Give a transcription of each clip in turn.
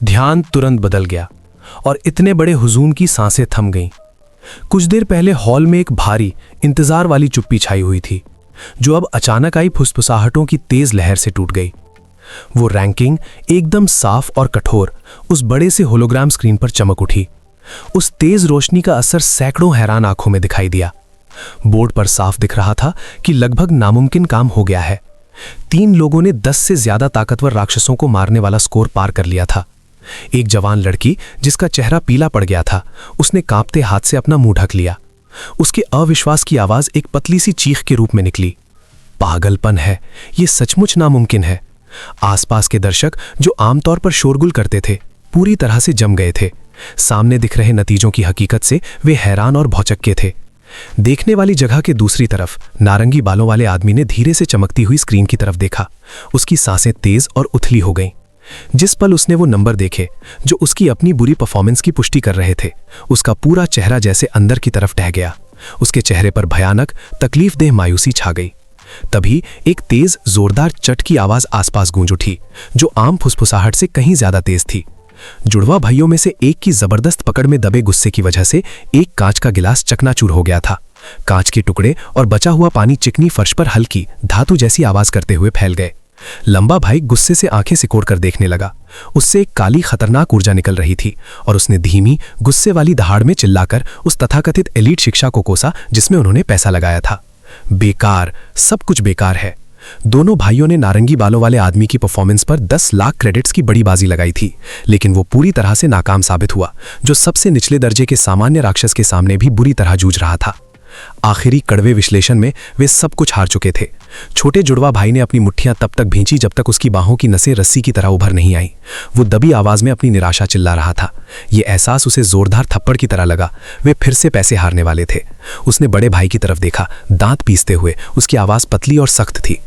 ध्यान तुरंत बदल गया और इतने बड़े हुजूम की सांसें थम गईं। कुछ देर पहले हॉल में एक भारी इंतजार वाली चुप्पी छाई हुई थी, जो अब अचानक आई फुसफुसाहटों की तेज लहर से टूट गई। वो रैंकिंग एकदम साफ और कठोर उस बड़े से होलोग्राम स्क्रीन पर चमक उठी। उस तेज रोशनी का असर सैकड़ों हैरान आंखों में दिखाई दिया। बोर्ड पर साफ दिख रहा था कि लगभग नामुमकिन काम हो गया है। 3 लोगों ने 10 से ज्यादा ताकतवर राक्षसों को मारने वाला स्कोर पार कर लिया था। एक जवान लड़की, जिसका चेहरा पीला पड़ गया था, उसने कांपते हाथ से अपना मुंह ढक लिया। उसके अविश्वास की आवाज एक पतली सी चीख के रूप में निकली। पागलपन है, ये सचमुच नामुमकिन है। आसपास के दर्शक, जो आमतौर पर शोरगुल करते थे, पूरी तरह से जम गए थे। सामने दिख रहे नतीजों की हकीकत से वे हैरान और भौचक्के थे। देखने वाली जगह के दूसरी तरफ नारंगी बालों वाले आदमी ने धीरे से चमकती हुई स्क्रीन की तरफ देखा। उसकी सांसें तेज और उथली हो गईं। जिस पल उसने वो नंबर देखे जो उसकी अपनी बुरी परफॉर्मेंस की पुष्टि कर रहे थे, उसका पूरा चेहरा जैसे अंदर की तरफ ढह गया। उसके चेहरे पर भयानक तकलीफदेह मायूसी छा गई। तभी एक तेज जोरदार चट की आवाज आसपास गूंज उठी, जो आम फुसफुसाहट से कहीं ज्यादा तेज थी। जुड़वा भाइयों में से एक की जबरदस्त पकड़ में दबे गुस्से की वजह से एक कांच का गिलास चकनाचूर हो गया था। कांच के टुकड़े और बचा हुआ पानी चिकनी फर्श पर हल्की धातु जैसी आवाज करते हुए फैल गए। लंबा भाई गुस्से से आंखें सिकोड़ कर देखने लगा। उससे एक काली खतरनाक ऊर्जा निकल रही थी और उसने धीमी गुस्से वाली दहाड़ में चिल्लाकर उस तथाकथित एलीट शिक्षा को कोसा जिसमें उन्होंने पैसा लगाया था। बेकार, सब कुछ बेकार है। दोनों भाइयों ने नारंगी बालों वाले आदमी की परफॉर्मेंस पर 10 लाख क्रेडिट्स की बड़ी बाजी लगाई थी, लेकिन वो पूरी तरह से नाकाम साबित हुआ, जो सबसे निचले दर्जे के सामान्य राक्षस के सामने भी बुरी तरह जूझ रहा था। आखिरी कड़वे विश्लेषण में वे सब कुछ हार चुके थे। छोटे जुड़वा भाई ने अपनी मुट्ठियां तब तक भींची जब तक उसकी बाहों की नसें रस्सी की तरह उभर नहीं आई। वो दबी आवाज में अपनी निराशा चिल्ला रहा था। ये एहसास उसे जोरदार थप्पड़ की तरह लगा। वे फिर से पैसे हारने वाले थे। उसने बड़े भाई की तरफ देखा, दांत पीसते हुए। उसकी आवाज पतली और सख्त थी।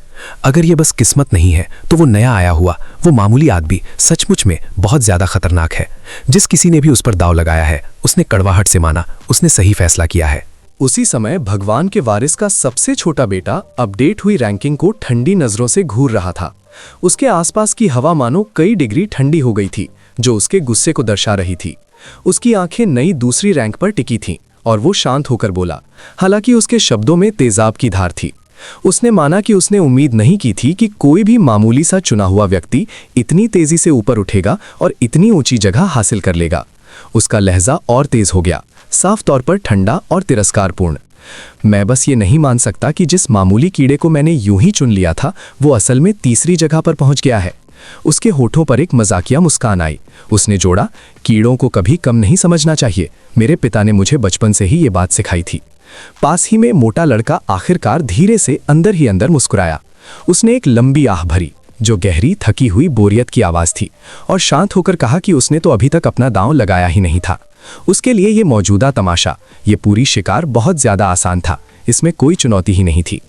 अगर ये बस किस्मत नहीं है तो वो नया आया हुआ, वो मामूली आदमी सचमुच में बहुत ज्यादा खतरनाक है। जिस किसी ने भी उस पर दाव लगाया है, उसने कड़वाहट से माना उसने सही फैसला किया है। उसी समय भगवान के वारिस का सबसे छोटा बेटा अपडेट हुई रैंकिंग को ठंडी नजरों से घूर रहा था। उसके आसपास की हवा मानो कई डिग्री ठंडी हो गई थी, जो उसके गुस्से को दर्शा रही थी। उसकी आंखें नई दूसरी रैंक पर टिकी थीं और वो शांत होकर बोला, हालांकि उसके शब्दों में तेजाब की धार थी। उसने माना कि उसने उम्मीद नहीं की थी कि कोई भी मामूली सा चुना हुआ व्यक्ति इतनी तेजी से ऊपर उठेगा और इतनी ऊंची जगह हासिल कर लेगा। उसका लहजा और तेज हो गया, साफ तौर पर ठंडा और तिरस्कारपूर्ण। मैं बस ये नहीं मान सकता कि जिस मामूली कीड़े को मैंने यूं ही चुन लिया था, वो असल में तीसरी जगह पर पहुंच गया है। उसके होठों पर एक मजाकिया मुस्कान आई। उसने जोड़ा, कीड़ों को कभी कम नहीं समझना चाहिए। मेरे पिता ने मुझे बचपन से ही ये बात सिखाई थी। पास ही में मोटा लड़का आखिरकार धीरे से अंदर ही अंदर मुस्कुराया। उसने एक लंबी आह भरी, जो गहरी थकी हुई बोरियत की आवाज थी, और शांत होकर कहा कि उसने तो अभी तक अपना दांव लगाया ही नहीं था। उसके लिए ये मौजूदा तमाशा, ये पूरी शिकार बहुत ज्यादा आसान था। इसमें कोई चुनौती ही नहीं थी।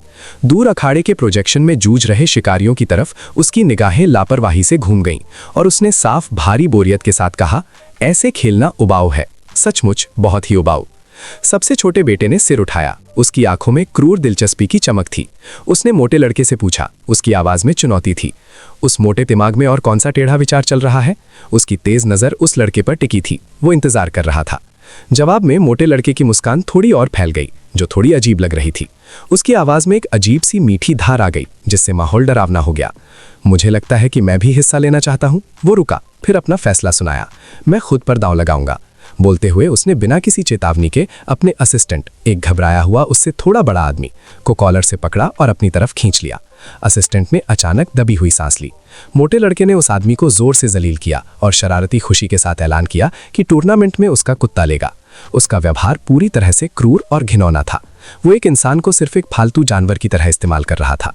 दूर अखाड़े के प्रोजेक्शन में जूझ रहे शिकारियों की तरफ उसकी निगाहें लापरवाही से घूम गईं और उसने साफ भारी बोरियत के साथ कहा, ऐसे खेलना उबाऊ है, सचमुच बहुत ही उबाऊ। सबसे छोटे बेटे ने सिर उठाया। उसकी आंखों में क्रूर दिलचस्पी की चमक थी। उसने मोटे लड़के से पूछा। उसकी आवाज में चुनौती थी। उस मोटे दिमाग में और कौन सा टेढ़ा विचार चल रहा है? उसकी तेज नजर उस लड़के पर टिकी थी। वो इंतजार कर रहा था। जवाब में मोटे लड़के की मुस्कान थोड़ी और फैल गई, जो थोड़ी अजीब लग रही थी। उसकी आवाज में एक अजीब सी मीठी धार आ गई, जिससे माहौल डरावना हो गया। मुझे लगता है कि मैं भी हिस्सा लेना चाहता हूँ। वो रुका, फिर अपना फैसला सुनाया। मैं खुद पर दांव लगाऊंगा। बोलते हुए उसने बिना किसी चेतावनी के अपने असिस्टेंट, एक घबराया हुआ उससे थोड़ा बड़ा आदमी, को कॉलर से पकड़ा और अपनी तरफ खींच लिया। असिस्टेंट ने अचानक दबी हुई सांस ली। मोटे लड़के ने उस आदमी को जोर से जलील किया और शरारती खुशी के साथ ऐलान किया कि टूर्नामेंट में उसका कुत्ता लेगा। उसका व्यवहार पूरी तरह से क्रूर और घिनौना था। वो एक इंसान को सिर्फ एक फालतू जानवर की तरह इस्तेमाल कर रहा था।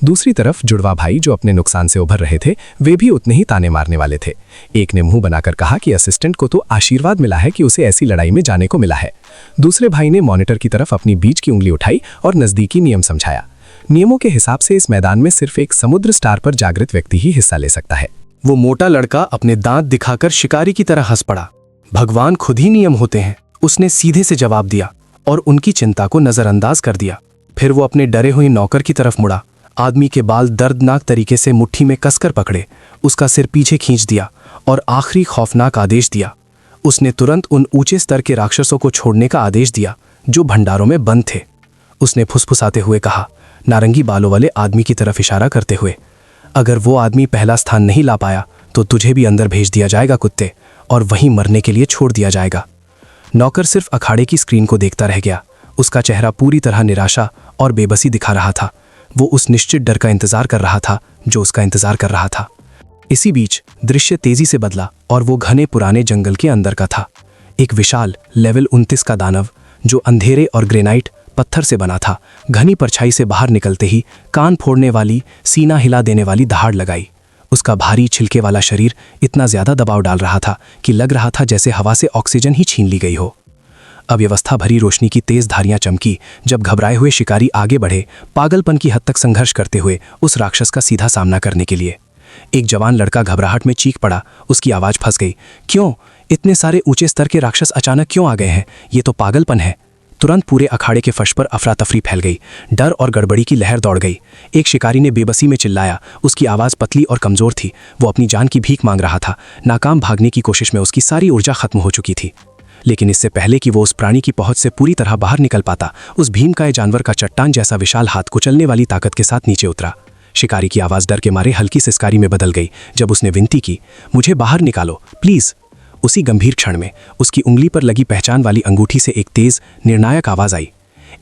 दूसरी तरफ जुड़वा भाई, जो अपने नुकसान से उभर रहे थे, वे भी उतने ही ताने मारने वाले थे। एक ने मुंह बनाकर कहा कि असिस्टेंट को तो आशीर्वाद मिला है कि उसे ऐसी लड़ाई में जाने को मिला है। दूसरे भाई ने मॉनिटर की तरफ अपनी बीच की उंगली उठाई और नजदीकी नियम समझाया। नियमों के हिसाब से इस मैदान में सिर्फ एक समुद्र स्टार पर जागृत व्यक्ति ही हिस्सा ले सकता है। वो मोटा लड़का अपने दांत दिखाकर शिकारी की तरह हंस पड़ा। भगवान खुद ही नियम होते हैं, उसने सीधे से जवाब दिया और उनकी चिंता को नजरअंदाज कर दिया। फिर वो अपने डरे हुए नौकर की तरफ मुड़ा। आदमी के बाल दर्दनाक तरीके से मुट्ठी में कसकर पकड़े, उसका सिर पीछे खींच दिया और आखिरी खौफनाक आदेश दिया। उसने तुरंत उन ऊंचे स्तर के राक्षसों को छोड़ने का आदेश दिया जो भंडारों में बंद थे। उसने फुसफुसाते हुए कहा, नारंगी बालों वाले आदमी की तरफ इशारा करते हुए, अगर वो आदमी पहला स्थान नहीं ला पाया तो तुझे भी अंदर भेज दिया जाएगा कुत्ते, और वहीं मरने के लिए छोड़ दिया जाएगा। नौकर सिर्फ अखाड़े की स्क्रीन को देखता रह गया। उसका चेहरा पूरी तरह निराशा और बेबसी दिखा रहा था। वो उस निश्चित डर का इंतजार कर रहा था जो उसका इंतजार कर रहा था। इसी बीच दृश्य तेजी से बदला और वो घने पुराने जंगल के अंदर का था। एक विशाल लेवल 29 का दानव जो अंधेरे और ग्रेनाइट पत्थर से बना था, घनी परछाई से बाहर निकलते ही कान फोड़ने वाली, सीना हिला देने वाली दहाड़ लगाई। उसका भारी छिलके वाला शरीर इतना ज्यादा दबाव डाल रहा था कि लग रहा था जैसे हवा से ऑक्सीजन ही छीन ली गई हो। अव्यवस्था भरी रोशनी की तेज धारियां चमकी जब घबराए हुए शिकारी आगे बढ़े, पागलपन की हद तक संघर्ष करते हुए उस राक्षस का सीधा सामना करने के लिए। एक जवान लड़का घबराहट में चीख पड़ा। उसकी आवाज फंस गई। क्यों? इतने सारे ऊंचे स्तर के राक्षस अचानक क्यों आ गए हैं? ये तो पागलपन है। तुरंत पूरे अखाड़े के फर्श पर अफरा तफरी फैल गई। डर और गड़बड़ी की लहर दौड़ गई। एक शिकारी ने बेबसी में चिल्लाया। उसकी आवाज़ पतली और कमज़ोर थी। वो अपनी जान की भीख मांग रहा था। नाकाम भागने की कोशिश में उसकी सारी ऊर्जा खत्म हो चुकी थी। लेकिन इससे पहले कि वो उस प्राणी की पहुंच से पूरी तरह बाहर निकल पाता, उस भीमकाय जानवर का चट्टान जैसा विशाल हाथ कुचलने वाली ताकत के साथ नीचे उतरा। शिकारी की आवाज़ डर के मारे हल्की सिसकारी में बदल गई जब उसने विनती की, मुझे बाहर निकालो प्लीज़। उसी गंभीर क्षण में उसकी उंगली पर लगी पहचान वाली अंगूठी से एक तेज निर्णायक आवाज आई।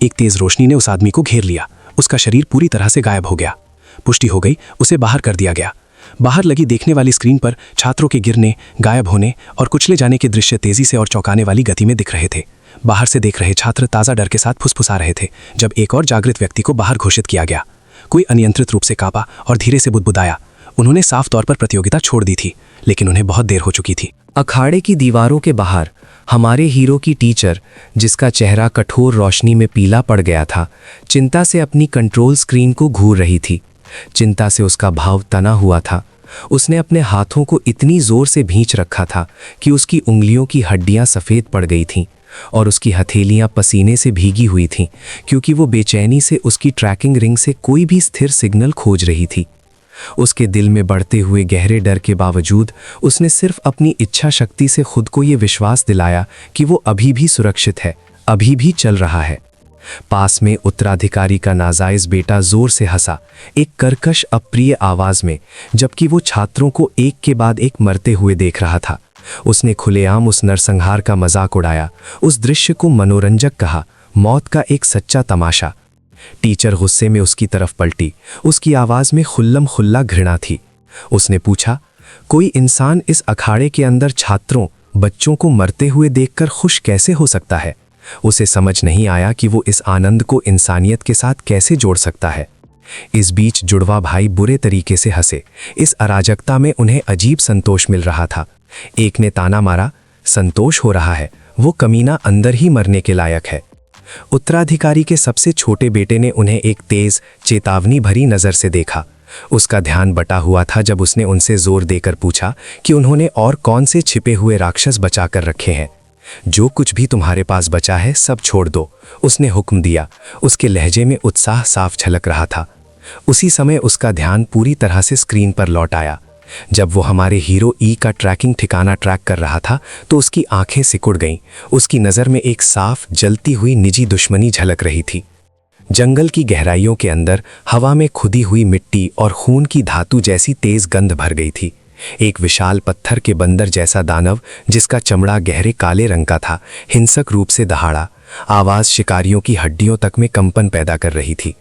एक तेज रोशनी ने उस आदमी को घेर लिया। उसका शरीर पूरी तरह से गायब हो गया। पुष्टि हो गई, उसे बाहर कर दिया गया। बाहर लगी देखने वाली स्क्रीन पर छात्रों के गिरने, गायब होने और कुचले जाने के दृश्य तेजी से और चौंकाने वाली गति में दिख रहे थे। बाहर से देख रहे छात्र ताज़ा डर के साथ फुसफुसा रहे थे जब एक और जागृत व्यक्ति को बाहर घोषित किया गया। कोई अनियंत्रित रूप से कांपा और धीरे से बुदबुदाया। उन्होंने साफ तौर पर प्रतियोगिता छोड़ दी थी, लेकिन उन्हें बहुत देर हो चुकी थी। अखाड़े की दीवारों के बाहर हमारे हीरो की टीचर, जिसका चेहरा कठोर रोशनी में पीला पड़ गया था, चिंता से अपनी कंट्रोल स्क्रीन को घूर रही थी। चिंता से उसका भाव तना हुआ था। उसने अपने हाथों को इतनी जोर से भींच रखा था कि उसकी उंगलियों की हड्डियां सफ़ेद पड़ गई थीं और उसकी हथेलियां पसीने से भीगी हुई थीं, क्योंकि वो बेचैनी से उसकी ट्रैकिंग रिंग से कोई भी स्थिर सिग्नल खोज रही थी। उसके दिल में बढ़ते हुए गहरे डर के बावजूद उसने सिर्फ अपनी इच्छा शक्ति से खुद को ये विश्वास दिलाया कि वो अभी भी सुरक्षित है, अभी भी चल रहा है। पास में उत्तराधिकारी का नाजायज बेटा जोर से हंसा, एक कर्कश अप्रिय आवाज में, जबकि वो छात्रों को एक के बाद एक मरते हुए देख रहा था। उसने खुलेआम उस नरसंहार का मजाक उड़ाया, उस दृश्य को मनोरंजक कहा, मौत का एक सच्चा तमाशा। टीचर गुस्से में उसकी तरफ पलटी। उसकी आवाज में खुल्लम खुल्ला घृणा थी। उसने पूछा, कोई इंसान इस अखाड़े के अंदर छात्रों, बच्चों को मरते हुए देखकर खुश कैसे हो सकता है? उसे समझ नहीं आया कि वो इस आनंद को इंसानियत के साथ कैसे जोड़ सकता है। इस बीच जुड़वा भाई बुरे तरीके से हंसे। इस अराजकता में उन्हें अजीब संतोष मिल रहा था। एक ने ताना मारा, संतोष हो रहा है, वो कमीना अंदर ही मरने के लायक है। उत्तराधिकारी के सबसे छोटे बेटे ने उन्हें एक तेज, चेतावनी भरी नज़र से देखा। उसका ध्यान बटा हुआ था जब उसने उनसे जोर देकर पूछा कि उन्होंने और कौन से छिपे हुए राक्षस बचा कर रखे हैं। जो कुछ भी तुम्हारे पास बचा है सब छोड़ दो, उसने हुक्म दिया। उसके लहजे में उत्साह साफ झलक रहा था। उसी समय उसका ध्यान पूरी तरह से स्क्रीन पर लौट आया। जब वो हमारे हीरो ई का ट्रैकिंग ठिकाना ट्रैक कर रहा था तो उसकी आंखें सिकुड़ गईं। उसकी नज़र में एक साफ, जलती हुई निजी दुश्मनी झलक रही थी। जंगल की गहराइयों के अंदर हवा में खुदी हुई मिट्टी और खून की धातु जैसी तेज गंध भर गई थी। एक विशाल पत्थर के बंदर जैसा दानव, जिसका चमड़ा गहरे काले रंग का था, हिंसक रूप से दहाड़ा। आवाज़ शिकारियों की हड्डियों तक में कंपन पैदा कर रही थी।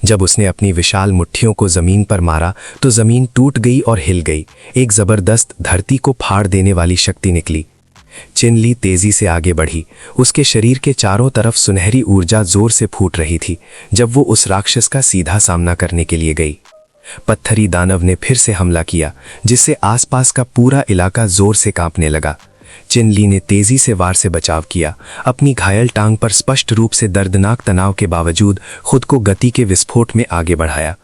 जब उसने अपनी विशाल मुट्ठियों को जमीन पर मारा तो जमीन टूट गई और हिल गई। एक जबरदस्त, धरती को फाड़ देने वाली शक्ति निकली। चिनली तेजी से आगे बढ़ी। उसके शरीर के चारों तरफ सुनहरी ऊर्जा जोर से फूट रही थी जब वो उस राक्षस का सीधा सामना करने के लिए गई। पत्थरी दानव ने फिर से हमला किया, जिससे आसपास का पूरा इलाका जोर से कांपने लगा। चिनली ने तेजी से वार से बचाव किया। अपनी घायल टांग पर स्पष्ट रूप से दर्दनाक तनाव के बावजूद खुद को गति के विस्फोट में आगे बढ़ाया।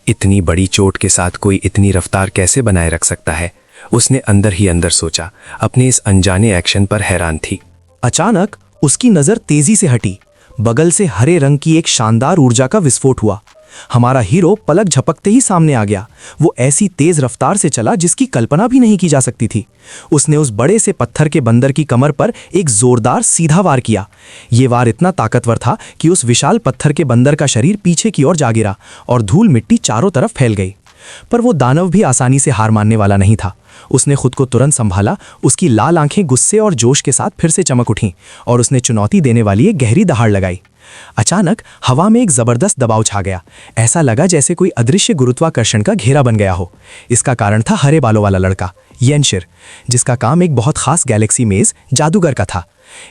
इतनी बड़ी चोट के साथ कोई इतनी रफ्तार कैसे बनाए रख सकता है? उसने अंदर ही अंदर सोचा। अपने इस अनजाने एक्शन पर हैरान थी। अचानक उसकी नजर तेजी से हटी। बगल से हरे रंग की एक शानदार ऊर्जा का विस्फोट हुआ। हमारा हीरो पलक झपकते ही सामने आ गया। वो ऐसी तेज रफ्तार से चला जिसकी कल्पना भी नहीं की जा सकती थी। उसने उस बड़े से पत्थर के बंदर की कमर पर एक जोरदार सीधा वार किया। ये वार इतना ताकतवर था कि उस विशाल पत्थर के बंदर का शरीर पीछे की ओर जा गिरा और धूल मिट्टी चारों तरफ फैल गई। पर वो दानव भी आसानी से हार मानने वाला नहीं था। उसने खुद को तुरंत संभाला। उसकी लाल आंखें गुस्से और जोश के साथ फिर से चमक उठीं और उसने चुनौती देने वाली एक गहरी दहाड़ लगाई। अचानक हवा में एक जबरदस्त दबाव छा गया। ऐसा लगा जैसे कोई अदृश्य गुरुत्वाकर्षण का घेरा बन गया हो। इसका कारण था हरे बालों वाला लड़का येनशिर, जिसका काम एक बहुत खास गैलेक्सी मेज जादूगर का था।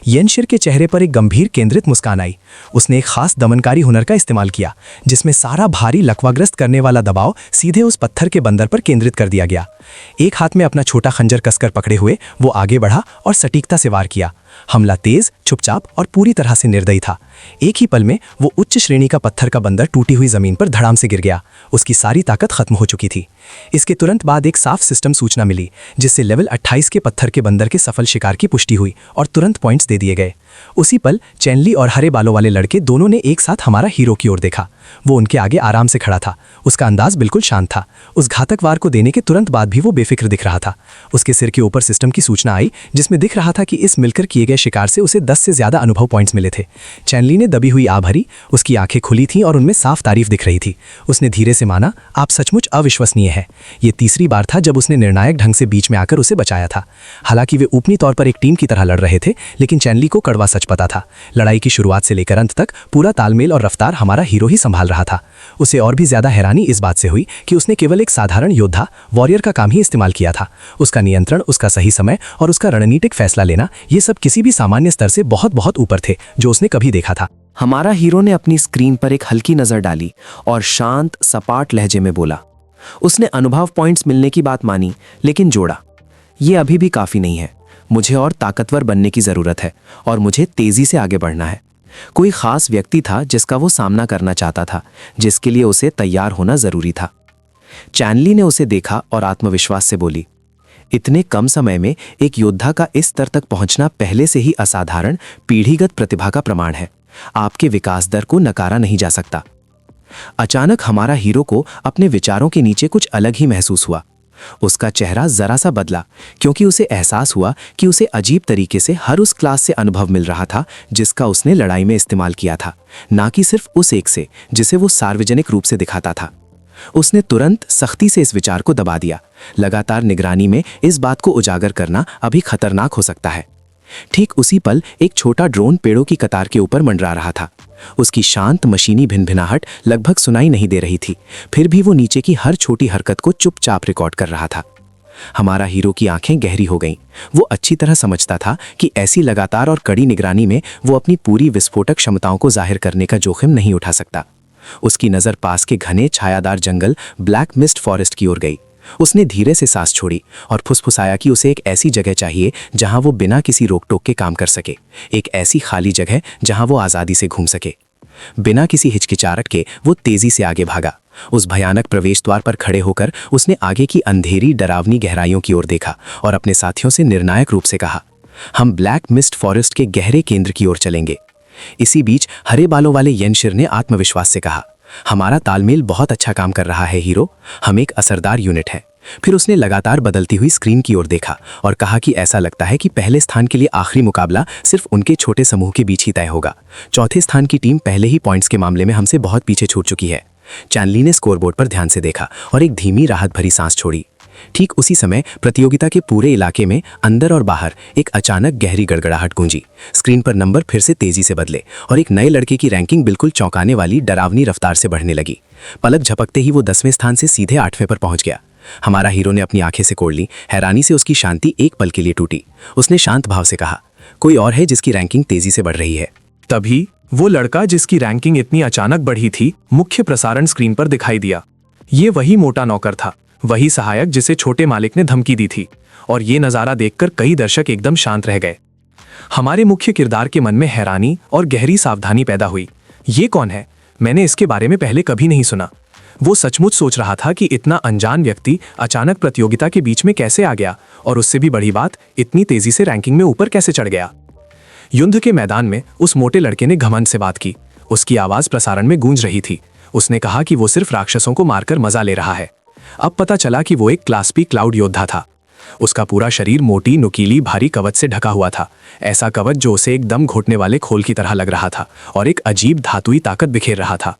येनशिर के चेहरे पर एक गंभीर केंद्रित मुस्कान आई। उसने एक खास दमनकारी हुनर का इस्तेमाल किया, जिसमें सारा भारी लकवाग्रस्त करने वाला दबाव सीधे उस पत्थर के बंदर पर केंद्रित कर दिया गया। एक हाथ में अपना छोटा खंजर कसकर पकड़े हुए वो आगे बढ़ा और सटीकता से वार किया। हमला तेज, चुपचाप और पूरी तरह से निर्दयी था। एक ही पल में वो उच्च श्रेणी का पत्थर का बंदर टूटी हुई जमीन पर धड़ाम से गिर गया। उसकी सारी ताकत खत्म हो चुकी थी। इसके तुरंत बाद एक साफ सिस्टम सूचना मिली, जिससे लेवल 28 के पत्थर के बंदर के सफल शिकार की पुष्टि हुई और तुरंत पॉइंट्स दे दिए गए। उसी पल चैनली और हरे बालों वाले लड़के दोनों ने एक साथ हमारा हीरो की ओर देखा। वो उनके आगे आराम से खड़ा था। उसका अंदाज बिल्कुल शांत था। उस घातक वार को देने के तुरंत बाद भी वो बेफिक्र दिख रहा था। उसके सिर के ऊपर सिस्टम की सूचना आई, जिसमें दिख रहा था कि इस मिलकर किए गए शिकार से उसे 10 से ज्यादा अनुभव पॉइंट्स मिले थे। चैनली ने दबी हुई आ भरी। उसकी आंखें खुली थीं और उनमें साफ तारीफ दिख रही थी। उसने धीरे से माना, आप सचमुच अविश्वसनीय है। ये तीसरी बार था जब उसने निर्णायक ढंग से बीच में आकर उसे बचाया था। हालांकि वे ऊपरी तौर पर एक टीम की तरह लड़ रहे थे, लेकिन चैनली को कड़वा सच पता था। लड़ाई की शुरुआत से लेकर अंत तक पूरा तालमेल और रफ्तार हमारा हीरो ही संभाल रहा था। उसे और भी ज्यादा हैरानी इस बात से हुई कि उसने केवल एक साधारण योद्धा वॉरियर का काम ही इस्तेमाल किया था। उसका नियंत्रण, उसका सही समय और उसका रणनीतिक फैसला लेना, ये सब किसी भी सामान्य स्तर से बहुत बहुत ऊपर थे जो उसने कभी देखा था। हमारा हीरो ने अपनी स्क्रीन पर एक हल्की नजर डाली और शांत सपाट लहजे में बोला। उसने अनुभव पॉइंट्स मिलने की बात मानी, लेकिन जोड़ा, ये अभी भी काफी नहीं है। मुझे और ताकतवर बनने की जरूरत है और मुझे तेजी से आगे बढ़ना है। कोई खास व्यक्ति था जिसका वो सामना करना चाहता था, जिसके लिए उसे तैयार होना जरूरी था। चैनली ने उसे देखा और आत्मविश्वास से बोली, इतने कम समय में एक योद्धा का इस स्तर तक पहुंचना पहले से ही असाधारण पीढ़ीगत प्रतिभा का प्रमाण है। आपके विकास दर को नकारा नहीं जा सकता। अचानक हमारा हीरो को अपने विचारों के नीचे कुछ अलग ही महसूस हुआ। उसका चेहरा जरा सा बदला, क्योंकि उसे एहसास हुआ कि उसे अजीब तरीके से हर उस क्लास से अनुभव मिल रहा था जिसका उसने लड़ाई में इस्तेमाल किया था, ना कि सिर्फ उस एक से जिसे वो सार्वजनिक रूप से दिखाता था। उसने तुरंत सख्ती से इस विचार को दबा दिया। लगातार निगरानी में इस बात को उजागर करना अभी खतरनाक हो सकता है। ठीक उसी पल एक छोटा ड्रोन पेड़ों की कतार के ऊपर मंडरा रहा था। उसकी शांत मशीनी भिनभिनाहट लगभग सुनाई नहीं दे रही थी, फिर भी वो नीचे की हर छोटी हरकत को चुपचाप रिकॉर्ड कर रहा था। हमारा हीरो की आंखें गहरी हो गईं। वो अच्छी तरह समझता था कि ऐसी लगातार और कड़ी निगरानी में वो अपनी पूरी विस्फोटक क्षमताओं को जाहिर करने का जोखिम नहीं उठा सकता। उसकी नज़र पास के घने छायादार जंगल ब्लैक मिस्ट फॉरेस्ट की ओर गई। उसने धीरे से सांस छोड़ी और फुसफुसाया कि उसे एक ऐसी जगह चाहिए जहां वो बिना किसी रोक टोक के काम कर सके, एक ऐसी खाली जगह जहां वो आज़ादी से घूम सके। बिना किसी हिचकिचाहट के वो तेजी से आगे भागा। उस भयानक प्रवेश द्वार पर खड़े होकर उसने आगे की अंधेरी डरावनी गहराइयों की ओर देखा और अपने साथियों से निर्णायक रूप से कहा, हम ब्लैक मिस्ट फॉरेस्ट के गहरे केंद्र की ओर चलेंगे। इसी बीच हरे बालों वाले येनशिर ने आत्मविश्वास से कहा, हमारा तालमेल बहुत अच्छा काम कर रहा है हीरो, हम एक असरदार यूनिट है। फिर उसने लगातार बदलती हुई स्क्रीन की ओर देखा और कहा कि ऐसा लगता है कि पहले स्थान के लिए आखिरी मुकाबला सिर्फ उनके छोटे समूह के बीच ही तय होगा। चौथे स्थान की टीम पहले ही पॉइंट्स के मामले में हमसे बहुत पीछे छूट चुकी है। चैनली ने स्कोरबोर्ड पर ध्यान से देखा और एक धीमी राहत भरी सांस छोड़ी। ठीक उसी समय प्रतियोगिता के पूरे इलाके में अंदर और बाहर एक अचानक गहरी गड़गड़ाहट गूंजी। स्क्रीन पर नंबर फिर से तेजी से बदले और एक नए लड़के की रैंकिंग बिल्कुल चौंकाने वाली डरावनी रफ्तार से बढ़ने लगी। पलक झपकते ही वो 10वें स्थान से सीधे 8वें पर पहुंच गया। हमारा हीरो ने अपनी आंखें से कोड़ ली। हैरानी से उसकी शांति एक पल के लिए टूटी। उसने शांत भाव से कहा, कोई और है जिसकी रैंकिंग तेजी से बढ़ रही है। तभी वो लड़का जिसकी रैंकिंग इतनी अचानक बढ़ी थी मुख्य प्रसारण स्क्रीन पर दिखाई दिया। ये वही मोटा नौकर था, वही सहायक जिसे छोटे मालिक ने धमकी दी थी। और ये नज़ारा देखकर कई दर्शक एकदम शांत रह गए। हमारे मुख्य किरदार के मन में हैरानी और गहरी सावधानी पैदा हुई। ये कौन है? मैंने इसके बारे में पहले कभी नहीं सुना। वो सचमुच सोच रहा था कि इतना अनजान व्यक्ति अचानक प्रतियोगिता के बीच में कैसे आ गया, और उससे भी बड़ी बात, इतनी तेजी से रैंकिंग में ऊपर कैसे चढ़ गया। युद्ध के मैदान में उस मोटे लड़के ने घमंड से बात की। उसकी आवाज प्रसारण में गूंज रही थी। उसने कहा कि वो सिर्फ राक्षसों को मारकर मजा ले रहा है। अब पता चला कि वो एक क्लास पी क्लाउड योद्धा था। उसका पूरा शरीर मोटी नुकीली भारी कवच से ढका हुआ था, ऐसा कवच जो उसे एक दम घोटने वाले खोल की तरह लग रहा था और एक अजीब धातुई ताकत बिखेर रहा था।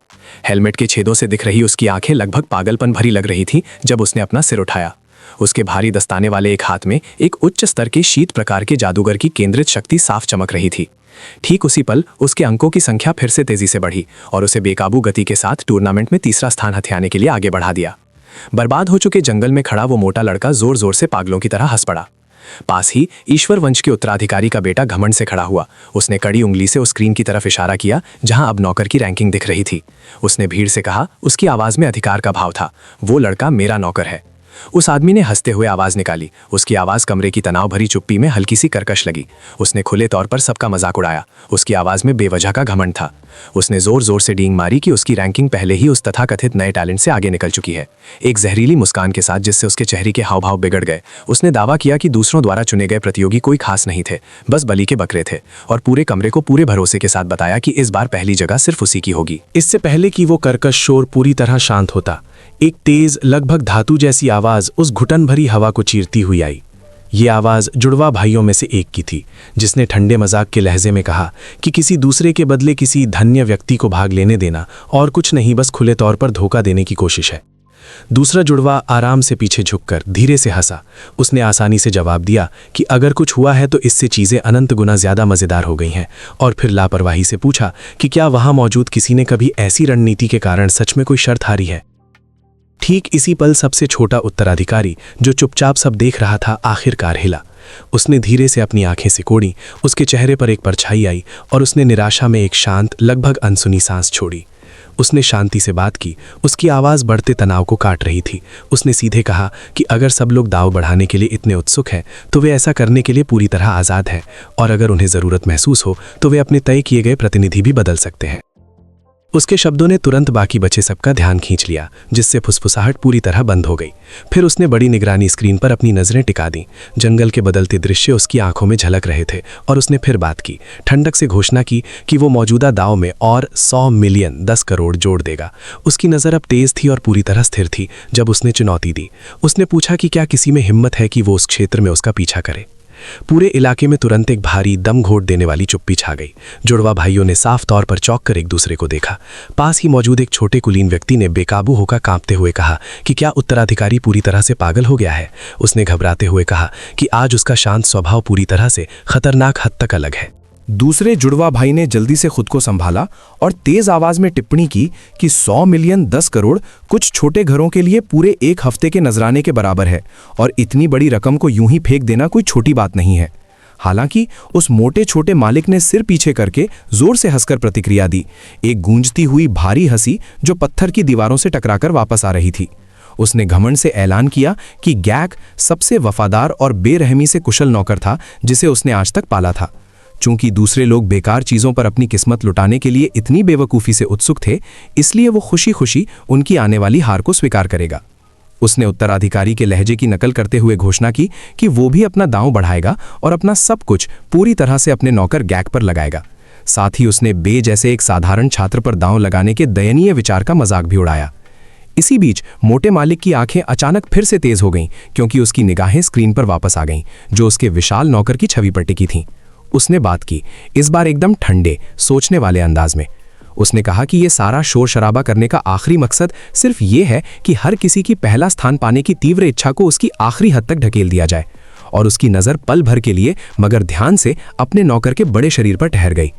हेलमेट के छेदों से दिख रही उसकी आंखें लगभग पागलपन भरी लग रही थीं जब उसने अपना सिर उठाया। उसके भारी दस्ताने वाले एक हाथ में एक उच्च स्तर के शीत प्रकार के जादूगर की केंद्रित शक्ति साफ चमक रही थी। ठीक उसी पल उसके अंकों की संख्या फिर से तेजी से बढ़ी और उसे बेकाबू गति के साथ टूर्नामेंट में तीसरा स्थान हथियाने के लिए आगे बढ़ा दिया। बर्बाद हो चुके जंगल में खड़ा वो मोटा लड़का जोर जोर से पागलों की तरह हंस पड़ा। पास ही ईश्वर वंश के उत्तराधिकारी का बेटा घमंड से खड़ा हुआ। उसने कड़ी उंगली से उस स्क्रीन की तरफ इशारा किया जहां अब नौकर की रैंकिंग दिख रही थी। उसने भीड़ से कहा, उसकी आवाज में अधिकार का भाव था, वो लड़का मेरा नौकर है। उस आदमी ने हंसते हुए आवाज निकाली। उसकी आवाज कमरे की तनाव भरी चुप्पी में हल्की सी कर्कश लगी। उसने खुले तौर पर सबका मजाक उड़ाया। उसकी आवाज में बेवजह का घमंड था। उसने जोर जोर से डींग मारी कि उसकी रैंकिंग पहले ही उस तथाकथित नए टैलेंट से आगे निकल चुकी है। एक जहरीली मुस्कान के साथ जिससे उसके चेहरे के हाव भाव बिगड़ गए, उसने दावा किया कि दूसरों द्वारा चुने गए प्रतियोगी कोई खास नहीं थे, बस बलि के बकरे थे, और पूरे कमरे को पूरे भरोसे के साथ बताया कि इस बार पहली जगह सिर्फ उसी की होगी। इससे पहले कि वो कर्कश शोर पूरी तरह शांत होता, एक तेज लगभग धातु जैसी आवाज उस घुटन भरी हवा को चीरती हुई आई। ये आवाज जुड़वा भाइयों में से एक की थी, जिसने ठंडे मजाक के लहजे में कहा कि किसी दूसरे के बदले किसी धन्य व्यक्ति को भाग लेने देना और कुछ नहीं, बस खुले तौर पर धोखा देने की कोशिश है। दूसरा जुड़वा आराम से पीछे झुककर धीरे से हंसा। उसने आसानी से जवाब दिया कि अगर कुछ हुआ है तो इससे चीजें अनंत गुना ज्यादा मजेदार हो गई हैं, और फिर लापरवाही से पूछा कि क्या वहां मौजूद किसी ने कभी ऐसी रणनीति के कारण सच में कोई शर्त हारी है। ठीक इसी पल सबसे छोटा उत्तराधिकारी, जो चुपचाप सब देख रहा था, आखिरकार हिला। उसने धीरे से अपनी आंखें सिकोड़ी। उसके चेहरे पर एक परछाई आई और उसने निराशा में एक शांत, लगभग अनसुनी सांस छोड़ी। उसने शांति से बात की। उसकी आवाज़ बढ़ते तनाव को काट रही थी। उसने सीधे कहा कि अगर सब लोग दाव बढ़ाने के लिए इतने उत्सुक हैं तो वे ऐसा करने के लिए पूरी तरह आज़ाद हैं, और अगर उन्हें ज़रूरत महसूस हो तो वे अपने तय किए गए प्रतिनिधि भी बदल सकते हैं। उसके शब्दों ने तुरंत बाकी बचे सबका ध्यान खींच लिया, जिससे फुसफुसाहट पूरी तरह बंद हो गई। फिर उसने बड़ी निगरानी स्क्रीन पर अपनी नज़रें टिका दी। जंगल के बदलते दृश्य उसकी आंखों में झलक रहे थे, और उसने फिर बात की, ठंडक से घोषणा की कि वो मौजूदा दाव में और 100 मिलियन 10 करोड़ जोड़ देगा। उसकी नज़र अब तेज थी और पूरी तरह स्थिर थी। जब उसने चुनौती दी, उसने पूछा कि क्या किसी में हिम्मत है कि वो उस क्षेत्र में उसका पीछा करे। पूरे इलाके में तुरंत एक भारी दम घोट देने वाली चुप्पी छा गई। जुड़वा भाइयों ने साफ तौर पर चौंक कर एक दूसरे को देखा। पास ही मौजूद एक छोटे कुलीन व्यक्ति ने बेकाबू होकर कांपते हुए कहा कि क्या उत्तराधिकारी पूरी तरह से पागल हो गया है। उसने घबराते हुए कहा कि आज उसका शांत स्वभाव पूरी तरह से खतरनाक हद तक अलग है। दूसरे जुड़वा भाई ने जल्दी से खुद को संभाला और तेज आवाज में टिप्पणी की कि 100 मिलियन 10 करोड़ कुछ छोटे घरों के लिए पूरे एक हफ्ते के नजराने के बराबर है, और इतनी बड़ी रकम को यूं ही फेंक देना कोई छोटी बात नहीं है। हालांकि उस मोटे छोटे मालिक ने सिर पीछे करके जोर से हंसकर प्रतिक्रिया दी, एक गूंजती हुई भारी हंसी जो पत्थर की दीवारों से टकराकर वापस आ रही थी। उसने घमंड से ऐलान किया कि गैक सबसे वफादार और बेरहमी से कुशल नौकर था जिसे उसने आज तक पाला था। चूंकि दूसरे लोग बेकार चीजों पर अपनी किस्मत लुटाने के लिए इतनी बेवकूफ़ी से उत्सुक थे, इसलिए वो खुशी खुशी उनकी आने वाली हार को स्वीकार करेगा। उसने उत्तराधिकारी के लहजे की नकल करते हुए घोषणा की कि वो भी अपना दांव बढ़ाएगा और अपना सब कुछ पूरी तरह से अपने नौकर गैक पर लगाएगा। साथ ही उसने बे जैसे एक साधारण छात्र पर दांव लगाने के दयनीय विचार का मजाक भी उड़ाया। इसी बीच मोटे मालिक की आंखें अचानक फिर से तेज हो गईं, क्योंकि उसकी निगाहें स्क्रीन पर वापस आ गईं, जो उसके विशाल नौकर की छवि पर टिकी थीं। उसने बात की, इस बार एकदम ठंडे, सोचने वाले अंदाज में। उसने कहा कि ये सारा शोर शराबा करने का आखिरी मकसद सिर्फ ये है कि हर किसी की पहला स्थान पाने की तीव्र इच्छा को उसकी आखिरी हद तक ढकेल दिया जाए, और उसकी नज़र पल भर के लिए मगर ध्यान से अपने नौकर के बड़े शरीर पर ठहर गई।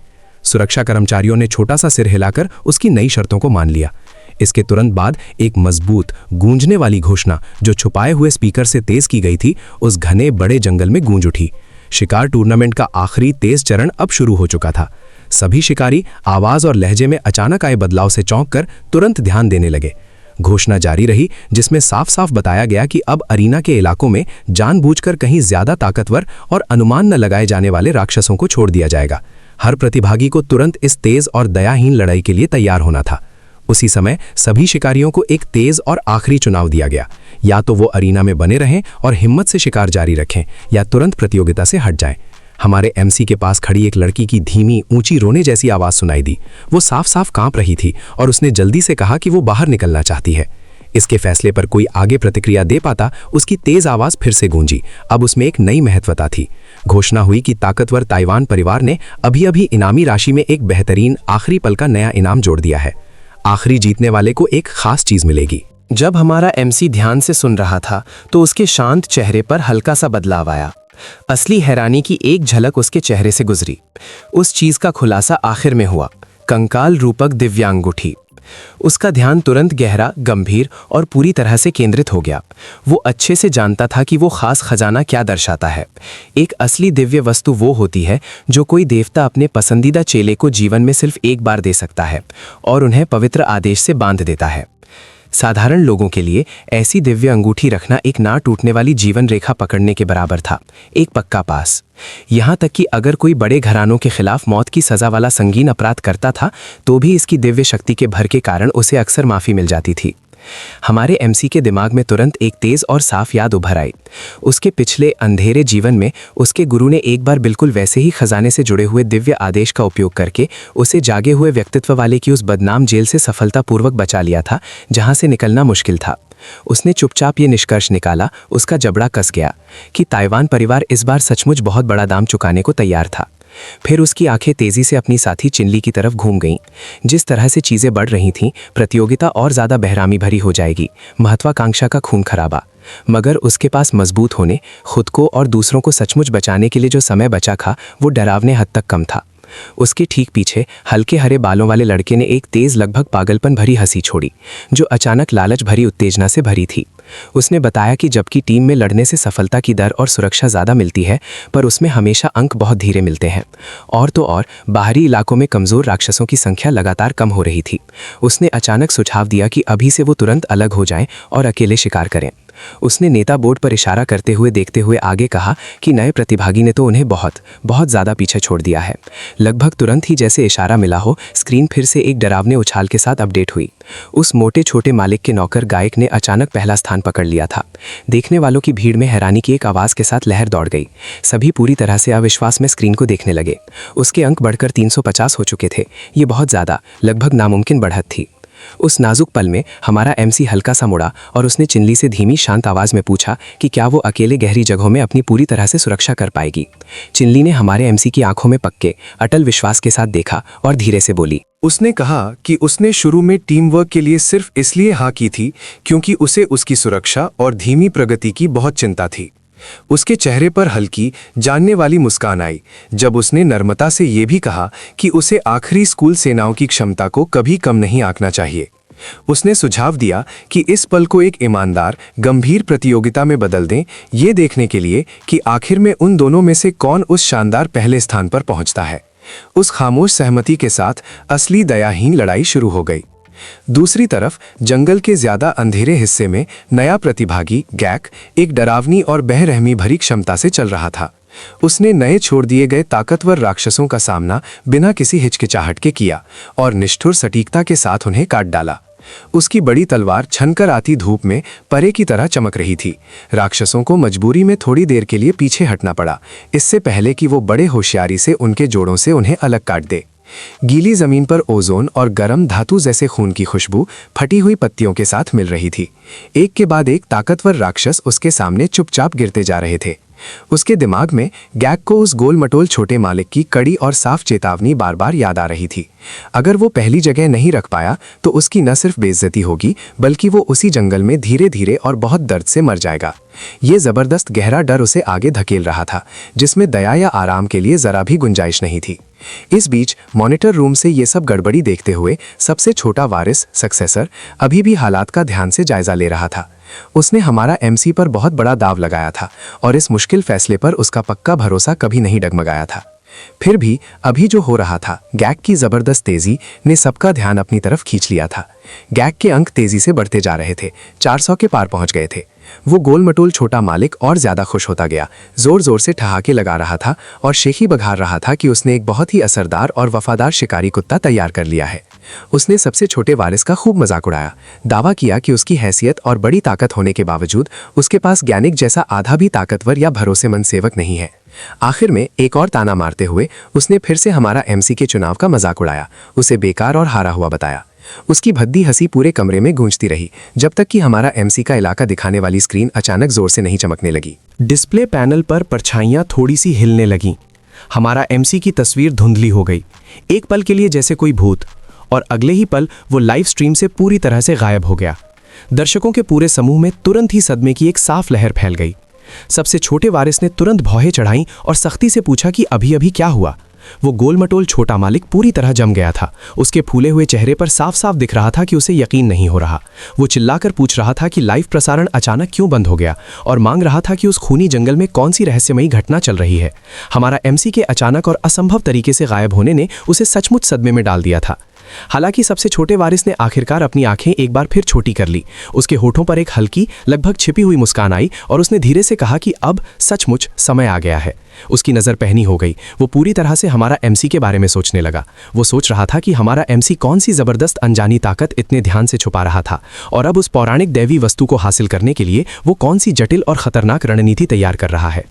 सुरक्षा कर्मचारियों ने छोटा सा सिर हिलाकर उसकी नई शर्तों को मान लिया। इसके तुरंत बाद एक मजबूत गूंजने वाली घोषणा जो छुपाए हुए स्पीकर से तेज की गई थी, उस घने बड़े जंगल में गूंज उठी। शिकार टूर्नामेंट का आखिरी तेज चरण अब शुरू हो चुका था। सभी शिकारी आवाज और लहजे में अचानक आए बदलाव से चौंककर तुरंत ध्यान देने लगे। घोषणा जारी रही, जिसमें साफ साफ बताया गया कि अब अरीना के इलाकों में जानबूझकर कहीं ज्यादा ताकतवर और अनुमान न लगाए जाने वाले राक्षसों को छोड़ दिया जाएगा। हर प्रतिभागी को तुरंत इस तेज और दयाहीन लड़ाई के लिए तैयार होना था। उसी समय सभी शिकारियों को एक तेज और आखिरी चुनाव दिया गया, या तो वो अरीना में बने रहें और हिम्मत से शिकार जारी रखें, या तुरंत प्रतियोगिता से हट जाएं। हमारे एमसी के पास खड़ी एक लड़की की धीमी ऊंची रोने जैसी आवाज सुनाई दी। वो साफ साफ कांप रही थी और उसने जल्दी से कहा कि वो बाहर निकलना चाहती है। इसके फैसले पर कोई आगे प्रतिक्रिया दे पाता, उसकी तेज आवाज फिर से गूंजी। अब उसमें एक नई महत्वता थी। घोषणा हुई कि ताकतवर ताइवान परिवार ने अभी अभी इनामी राशि में एक बेहतरीन आखिरी पल का नया इनाम जोड़ दिया है। आखिरी जीतने वाले को एक खास चीज मिलेगी। जब हमारा एमसी ध्यान से सुन रहा था तो उसके शांत चेहरे पर हल्का सा बदलाव आया। असली हैरानी की एक झलक उसके चेहरे से गुजरी। उस चीज का खुलासा आखिर में हुआ, कंकाल रूपक दिव्यांगूठी। उसका ध्यान तुरंत गहरा, गंभीर और पूरी तरह से केंद्रित हो गया। वो अच्छे से जानता था कि वो खास खजाना क्या दर्शाता है। एक असली दिव्य वस्तु वो होती है जो कोई देवता अपने पसंदीदा चेले को जीवन में सिर्फ एक बार दे सकता है और उन्हें पवित्र आदेश से बांध देता है। साधारण लोगों के लिए ऐसी दिव्य अंगूठी रखना एक ना टूटने वाली जीवन रेखा पकड़ने के बराबर था, एक पक्का पास। यहाँ तक कि अगर कोई बड़े घरानों के खिलाफ मौत की सजा वाला संगीन अपराध करता था तो भी इसकी दिव्य शक्ति के भर के कारण उसे अक्सर माफी मिल जाती थी। हमारे एमसी के दिमाग में तुरंत एक तेज और साफ याद उभर आई। उसके पिछले अंधेरे जीवन में उसके गुरु ने एक बार बिल्कुल वैसे ही खजाने से जुड़े हुए दिव्य आदेश का उपयोग करके उसे जागे हुए व्यक्तित्व वाले की उस बदनाम जेल से सफलतापूर्वक बचा लिया था जहां से निकलना मुश्किल था। उसने चुपचाप ये निष्कर्ष निकाला, उसका जबड़ा कस गया कि ताइवान परिवार इस बार सचमुच बहुत बड़ा दाम चुकाने को तैयार था। फिर उसकी आंखें तेजी से अपनी साथी चिनली की तरफ घूम गईं। जिस तरह से चीजें बढ़ रही थीं, प्रतियोगिता और ज्यादा बेहरामी भरी हो जाएगी, महत्वाकांक्षा का खून खराबा। मगर उसके पास मजबूत होने, खुद को और दूसरों को सचमुच बचाने के लिए जो समय बचा था वो डरावने हद तक कम था। उसके ठीक पीछे हल्के हरे बालों वाले लड़के ने एक तेज, लगभग पागलपन भरी हंसी छोड़ी जो अचानक लालच भरी उत्तेजना से भरी थी। उसने बताया कि जबकि टीम में लड़ने से सफलता की दर और सुरक्षा ज़्यादा मिलती है, पर उसमें हमेशा अंक बहुत धीरे मिलते हैं। और तो और बाहरी इलाकों में कमज़ोर राक्षसों की संख्या लगातार कम हो रही थी। उसने अचानक सुझाव दिया कि अभी से वो तुरंत अलग हो जाएं और अकेले शिकार करें। उसने नेता बोर्ड पर इशारा करते हुए देखते हुए आगे कहा कि नए प्रतिभागी ने तो उन्हें बहुत ज़्यादा पीछे छोड़ दिया है। लगभग तुरंत ही जैसे इशारा मिला हो, स्क्रीन फिर से एक डरावने उछाल के साथ अपडेट हुई। उस मोटे छोटे मालिक के नौकर गायक ने अचानक पहला स्थान पकड़ लिया था। देखने वालों की भीड़ में हैरानी की एक आवाज़ के साथ लहर दौड़ गई। सभी पूरी तरह से अविश्वास में स्क्रीन को देखने लगे। उसके अंक बढ़कर 350 हो चुके थे। ये बहुत ज़्यादा, लगभग नामुमकिन बढ़त थी। उस नाजुक पल में हमारा एमसी हल्का सा मुड़ा और उसने चिनली से धीमी शांत आवाज में पूछा कि क्या वो अकेले गहरी जगहों में अपनी पूरी तरह से सुरक्षा कर पाएगी। चिनली ने हमारे एमसी की आंखों में पक्के, अटल विश्वास के साथ देखा और धीरे से बोली। उसने कहा कि उसने शुरू में टीम वर्क के लिए सिर्फ इसलिए हाँ की थी क्योंकि उसे उसकी सुरक्षा और धीमी प्रगति की बहुत चिंता थी। उसके चेहरे पर हल्की, जानने वाली मुस्कान आई जब उसने नम्रता से ये भी कहा कि उसे आखिरी स्कूल सेनाओं की क्षमता को कभी कम नहीं आंकना चाहिए। उसने सुझाव दिया कि इस पल को एक ईमानदार, गंभीर प्रतियोगिता में बदल दें, ये देखने के लिए कि आखिर में उन दोनों में से कौन उस शानदार पहले स्थान पर पहुंचता है। उस खामोश सहमति के साथ असली दयाहीन लड़ाई शुरू हो गई। दूसरी तरफ जंगल के ज्यादा अंधेरे हिस्से में नया प्रतिभागी गैक एक डरावनी और बेरहमी भरी क्षमता से चल रहा था। उसने नए छोड़ दिए गए ताकतवर राक्षसों का सामना बिना किसी हिचकिचाहट के किया और निष्ठुर सटीकता के साथ उन्हें काट डाला। उसकी बड़ी तलवार छनकर आती धूप में परे की तरह चमक रही थी। राक्षसों को मजबूरी में थोड़ी देर के लिए पीछे हटना पड़ा, इससे पहले कि वो बड़े होशियारी से उनके जोड़ों से उन्हें अलग काट दे। गीली जमीन पर ओजोन और गर्म धातु जैसे खून की खुशबू फटी हुई पत्तियों के साथ मिल रही थी। एक के बाद एक ताकतवर राक्षस उसके सामने चुपचाप गिरते जा रहे थे। उसके दिमाग में गैक को उस गोल मटोल छोटे मालिक की कड़ी और साफ चेतावनी बार बार याद आ रही थी। अगर वो पहली जगह नहीं रख पाया तो उसकी न सिर्फ बेइज्जती होगी बल्कि वो उसी जंगल में धीरे धीरे और बहुत दर्द से मर जाएगा। ये जबरदस्त गहरा डर उसे आगे धकेल रहा था, जिसमें दया या आराम के लिए जरा भी गुंजाइश नहीं थी। इस बीच मॉनिटर रूम से ये सब गड़बड़ी देखते हुए सबसे छोटा वारिस सक्सेसर अभी भी हालात का ध्यान से जायजा ले रहा था। उसने हमारा एमसी पर बहुत बड़ा दाव लगाया था और इस मुश्किल फैसले पर उसका पक्का भरोसा कभी नहीं डगमगाया था। फिर भी अभी जो हो रहा था, गैक की जबरदस्त तेजी ने सबका ध्यान अपनी तरफ खींच लिया था। गैक के अंक तेजी से बढ़ते जा रहे थे, 400 के पार पहुंच गए थे। वो गोल मटोल छोटा मालिक और ज्यादा खुश होता गया, जोर जोर से ठहाके लगा रहा था और शेखी बघार रहा था कि उसने एक बहुत ही असरदार और वफादार शिकारी कुत्ता तैयार कर लिया है। उसने सबसे छोटे वारिस का खूब मजाक उड़ाया, दावा किया कि उसकी हैसियत और बड़ी ताकत होने के बावजूद उसके पास ज्ञानिक जैसा आधा भी ताकतवर या भरोसेमंद सेवक नहीं है। आखिर में एक और ताना मारते हुए उसने फिर से हमारा एमसी के चुनाव का मजाक उड़ाया, उसे बेकार और हारा हुआ बताया। उसकी भद्दी हंसी पूरे कमरे में गूंजती रही जब तक कि हमारा एमसी का इलाका दिखाने वाली स्क्रीन अचानक जोर से नहीं चमकने लगी। डिस्प्ले पैनल पर परछाइयां थोड़ी सी हिलने लगीं। हमारा एमसी की तस्वीर धुंधली हो गई, एक पल के लिए जैसे कोई भूत, और अगले ही पल वो लाइव स्ट्रीम से पूरी तरह से गायब हो गया। दर्शकों के पूरे समूह में तुरंत ही सदमे की एक साफ लहर फैल गई। सबसे छोटे वारिस ने तुरंत भौहें चढ़ाईं और सख्ती से पूछा कि अभी अभी क्या हुआ। वो गोलमटोल छोटा मालिक पूरी तरह जम गया था। उसके फूले हुए चेहरे पर साफ साफ दिख रहा था कि उसे यकीन नहीं हो रहा। वो चिल्लाकर पूछ रहा था कि लाइव प्रसारण अचानक क्यों बंद हो गया, और मांग रहा था कि उस खूनी जंगल में कौन सी रहस्यमयी घटना चल रही है। हमारा एमसी के अचानक और असंभव तरीके से गायब होने ने उसे सचमुच सदमे में डाल दिया था। हालांकि सबसे छोटे वारिस ने आखिरकार अपनी आंखें एक बार फिर छोटी कर ली। उसके होठों पर एक हल्की, लगभग छिपी हुई मुस्कान आई और उसने धीरे से कहा कि अब सचमुच समय आ गया है। उसकी नज़र पहनी हो गई। वो पूरी तरह से हमारा एमसी के बारे में सोचने लगा। वो सोच रहा था कि हमारा एमसी कौन सी ज़बरदस्त अनजानी ताकत इतने ध्यान से छुपा रहा था, और अब उस पौराणिक दैवी वस्तु को हासिल करने के लिए वो कौन सी जटिल और खतरनाक रणनीति तैयार कर रहा है।